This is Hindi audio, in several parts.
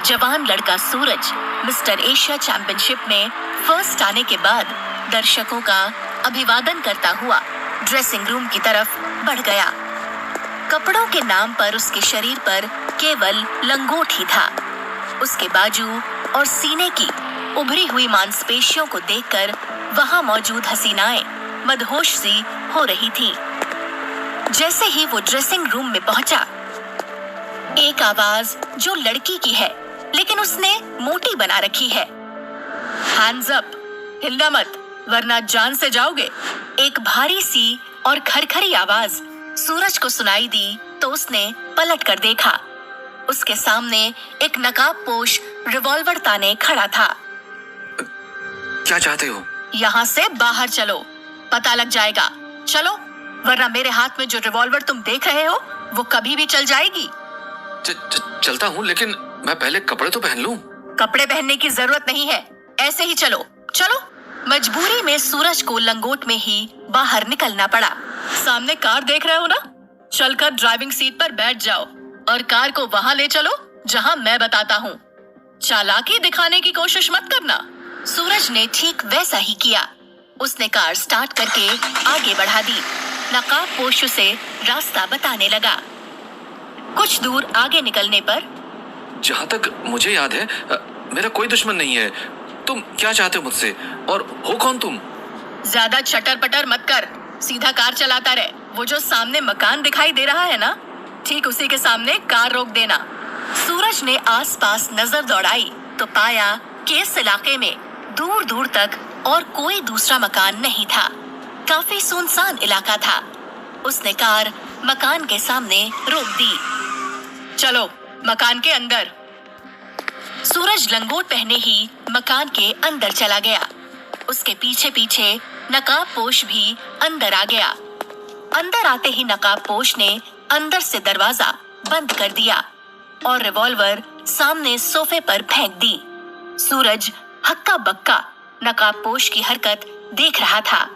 जवान लड़का सूरज मिस्टर एशिया चैंपियनशिप में फर्स्ट आने के बाद दर्शकों का अभिवादन करता हुआ ड्रेसिंग रूम की तरफ बढ़ गया। कपड़ों के नाम पर उसके शरीर पर केवल लंगोट ही था। उसके बाजू और सीने की उभरी हुई मांसपेशियों को देखकर वहां मौजूद हसीनाएं मदहोश सी हो रही थी। जैसे ही वो ड्रेसिंग रूम में पहुंचा, एक आवाज जो लड़की की है लेकिन उसने मोटी बना रखी है, हैंड्स अप, हिलना मत वरना जान से जाओगे। एक भारी सी और खरखरी आवाज सूरज को सुनाई दी तो उसने पलट कर देखा। उसके सामने एक नकाबपोश रिवॉल्वर ताने खड़ा था। क्या चाहते हो? यहाँ से बाहर चलो, पता लग जाएगा। चलो, वरना मेरे हाथ में जो रिवॉल्वर तुम देख रहे हो वो कभी भी चल जाएगी। चलता हूँ, लेकिन मैं पहले कपड़े तो पहन लूं। कपड़े पहनने की जरूरत नहीं है, ऐसे ही चलो। चलो। मजबूरी में सूरज को लंगोट में ही बाहर निकलना पड़ा। सामने कार देख रहे हो ना? चलकर ड्राइविंग सीट पर बैठ जाओ और कार को वहां ले चलो जहां मैं बताता हूँ। चालाकी दिखाने की कोशिश मत करना। सूरज ने ठीक वैसा ही किया। उसने कार स्टार्ट करके आगे बढ़ा दी। नकाबपोश उसे रास्ता बताने लगा। कुछ दूर आगे निकलने पर, जहाँ तक मुझे याद है मेरा कोई दुश्मन नहीं है। तुम क्या चाहते हो मुझसे, और हो कौन तुम? ज्यादा चटर पटर मत कर, सीधा कार चलाता रहे। वो जो सामने मकान दिखाई दे रहा है ना, ठीक उसी के सामने कार रोक देना। सूरज ने आसपास नजर दौड़ाई तो पाया कि इस इलाके में दूर दूर तक और कोई दूसरा मकान नहीं था। काफी सुनसान इलाका था। उसने कार मकान के सामने रोक दी। चलो मकान के अंदर। सूरज लंगोट पहने ही मकान के अंदर चला गया। उसके पीछे पीछे नकाबपोश भी अंदर आ गया। अंदर आते ही नकाबपोश ने अंदर से दरवाजा बंद कर दिया और रिवॉल्वर सामने सोफे पर फेंक दी। सूरज हक्का बक्का नकाबपोश की हरकत देख रहा था।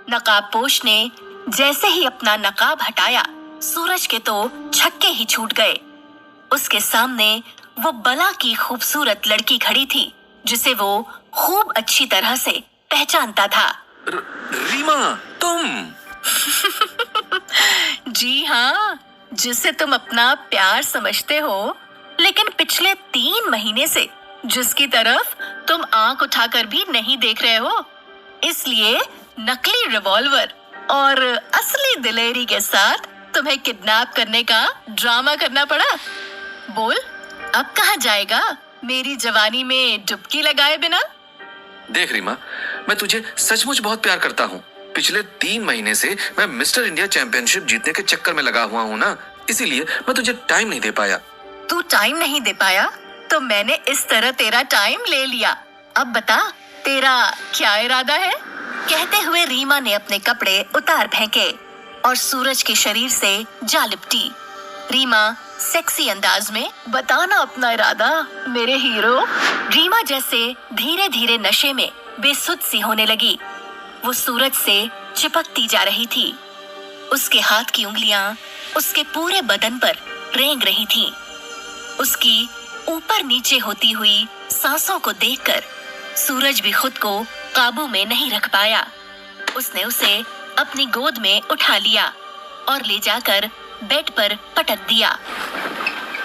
नकाबपोश ने जैसे ही अपना नकाब हटाया, सूरज के तो छक्के ही छूट गए। उसके सामने वो बला की खूबसूरत लड़की खड़ी थी जिसे वो खूब अच्छी तरह से पहचानता था। रीमा, तुम? जी हाँ, जिसे तुम अपना प्यार समझते हो, लेकिन पिछले 3 महीने से जिसकी तरफ तुम आंख उठाकर भी नहीं देख रहे हो, इसलिए नकली रिवॉल्वर और असली दिलेरी के साथ तुम्हें किडनैप करने का ड्रामा करना पड़ा। बोल, अब कहाँ जाएगा मेरी जवानी में डुबकी लगाए बिना? देख रीमा, मैं तुझे सचमुच बहुत प्यार करता हूँ। पिछले 3 महीने से मैं मिस्टर इंडिया चैंपियनशिप जीतने के चक्कर में लगा हुआ हूँ ना, इसीलिए मैं तुझे टाइम नहीं दे पाया। तू टाइम नहीं दे पाया तो मैंने इस तरह तेरा टाइम ले लिया। अब बता, तेरा क्या इरादा है? कहते हुए रीमा ने अपने कपड़े उतार फेंके और सूरज के शरीर से जा लिपटी। रीमा सेक्सी अंदाज में, बताना अपना इरादा मेरे हीरो। रीमा जैसे धीरे धीरे नशे में बेसुध सी होने लगी। वो सूरज से चिपकती जा रही थी। उसके हाथ की उंगलियां उसके पूरे बदन पर रेंग रही थीं। उसकी ऊपर नीचे होती हुई सांसों को देखकर सूरज भी खुद को काबू में नहीं रख पाया। उसने उसे अपनी गोद में उठा लिया और ले जाकर बेड पर पटक दिया।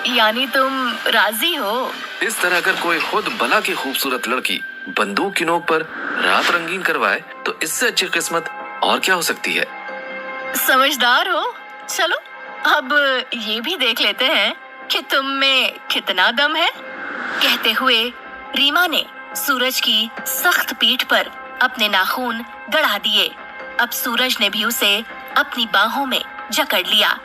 यानी तुम राजी हो? इस तरह अगर कोई खुद बला की खूबसूरत लड़की बंदूक की नोक पर रात रंगीन करवाए तो इससे अच्छी किस्मत और क्या हो सकती है? समझदार हो। चलो अब ये भी देख लेते हैं कि तुम में कितना दम है। कहते हुए रीमा ने सूरज की सख्त पीठ पर अपने नाखून गड़ा दिए। अब सूरज ने भी उसे अपनी बाहों में जकड़ लिया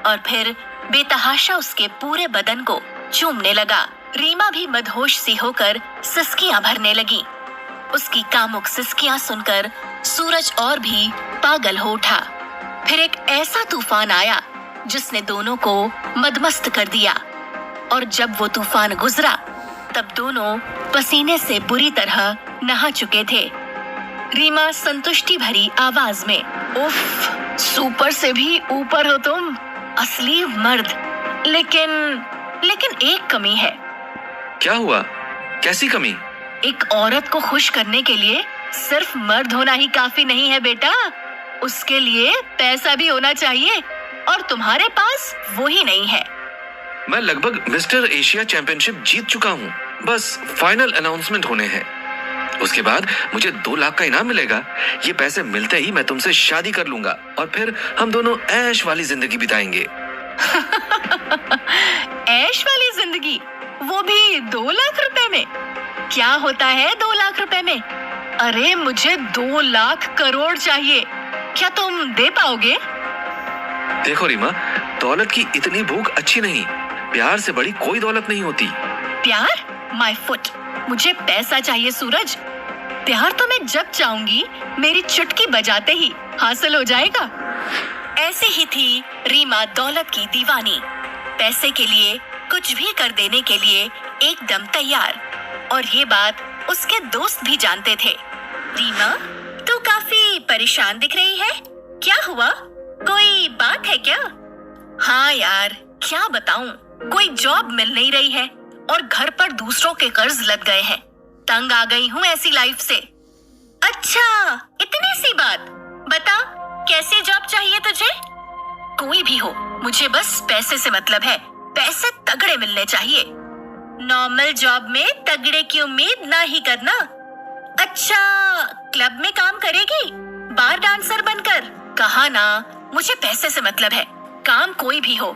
और फिर बेतहाशा उसके पूरे बदन को चूमने लगा। रीमा भी मदहोश सी होकर सिसकियां भरने लगी। उसकी कामुक सिसकियां सुनकर सूरज और भी पागल हो उठा। फिर एक ऐसा तूफान आया जिसने दोनों को मदमस्त कर दिया और जब वो तूफान गुजरा तब दोनों पसीने से बुरी तरह नहा चुके थे। रीमा संतुष्टि भरी आवाज में, उफ, सुपर से भी ऊपर हो तुम, असली मर्द। लेकिन एक कमी है, क्या हुआ? कैसी कमी? एक औरत को खुश करने के लिए सिर्फ मर्द होना ही काफी नहीं है बेटा, उसके लिए पैसा भी होना चाहिए और तुम्हारे पास वो ही नहीं है। मैं लगभग मिस्टर एशिया चैंपियनशिप जीत चुका हूँ, बस फाइनल अनाउंसमेंट होने हैं। उसके बाद मुझे 2 लाख का इनाम मिलेगा। ये पैसे मिलते ही मैं तुमसे शादी कर लूंगा और फिर हम दोनों ऐश वाली जिंदगी बिताएंगे। ऐश वाली जिंदगी, वो भी 2 लाख रुपए में? क्या होता है 2 लाख रुपए में? अरे मुझे 2 लाख करोड़ चाहिए, क्या तुम दे पाओगे? देखो रीमा, दौलत की इतनी भूख अच्छी नहीं, प्यार से बड़ी कोई दौलत नहीं होती। प्यार? माय फुट, मुझे पैसा चाहिए सूरज। प्यार तो मैं जब चाहूंगी मेरी चुटकी बजाते ही हासिल हो जाएगा। ऐसी ही थी रीमा दौलत की दीवानी, पैसे के लिए कुछ भी कर देने के लिए एकदम तैयार। और ये बात उसके दोस्त भी जानते थे। रीमा, तू काफी परेशान दिख रही है, क्या हुआ? कोई बात है क्या? हाँ यार, क्या बताऊं, कोई जॉब मिल नहीं रही है और घर पर दूसरों के कर्ज लग गए हैं। तंग आ गई हूँ ऐसी लाइफ से। अच्छा, इतनी सी बात, बता कैसी जॉब चाहिए तुझे? कोई भी हो, मुझे बस पैसे से मतलब है, पैसे तगड़े मिलने चाहिए। नॉर्मल जॉब में तगड़े की उम्मीद ना ही करना। अच्छा, क्लब में काम करेगी, बार डांसर बनकर? कहा ना, मुझे पैसे से मतलब है, काम कोई भी हो।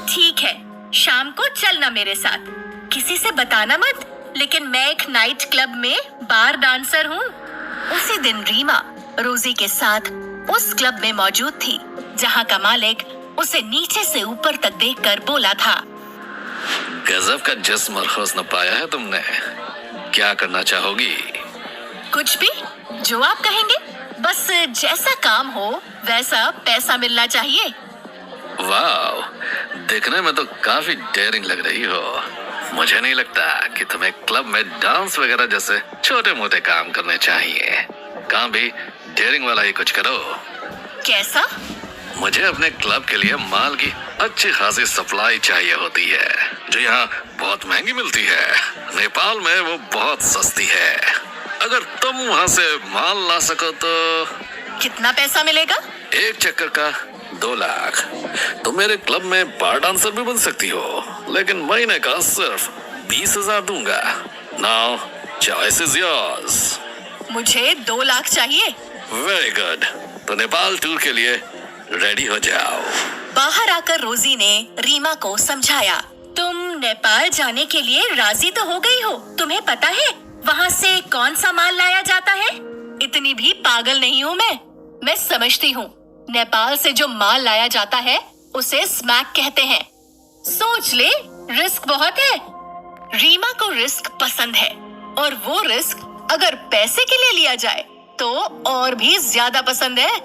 ठीक है, शाम को चलना मेरे साथ, किसी से बताना मत, लेकिन मैं एक नाइट क्लब में बार डांसर हूँ। उसी दिन रीमा रोजी के साथ उस क्लब में मौजूद थी, जहाँ का मालिक उसे नीचे से ऊपर तक देखकर बोला था, गजब का जिस्म और हुस्न पाया है तुमने, क्या करना चाहोगी? कुछ भी, जो आप कहेंगे, बस जैसा काम हो वैसा पैसा मिलना चाहिए। वाह, देखने में तो काफी डेयरिंग लग रही हो। मुझे नहीं लगता कि तुम्हें क्लब में डांस वगैरह जैसे छोटे मोटे काम करने चाहिए। काम भी डेयरिंग वाला ही कुछ करो। कैसा? मुझे अपने क्लब के लिए माल की अच्छी खासी सप्लाई चाहिए होती है, जो यहाँ बहुत महंगी मिलती है। नेपाल में वो बहुत सस्ती है। अगर तुम वहाँ से माल ला सको तो। कितना पैसा मिलेगा? एक चक्कर का 2 लाख। तुम मेरे क्लब में बार डांसर भी बन सकती हो, लेकिन महीने का सिर्फ 20,000 दूंगा। Now choice is yours. मुझे 2 लाख चाहिए। वेरी गुड, तो नेपाल टूर के लिए रेडी हो जाओ। बाहर आकर रोजी ने रीमा को समझाया, तुम नेपाल जाने के लिए राजी तो हो गई हो। तुम्हें पता है वहाँ से कौन सा माल लाया जाता है? इतनी भी पागल नहीं हूँ मैं समझती हूँ। नेपाल से जो माल लाया जाता है उसे स्मैक कहते हैं। सोच ले, रिस्क बहुत है। रीमा को रिस्क पसंद है, और वो रिस्क अगर पैसे के लिए लिया जाए तो और भी ज्यादा पसंद है।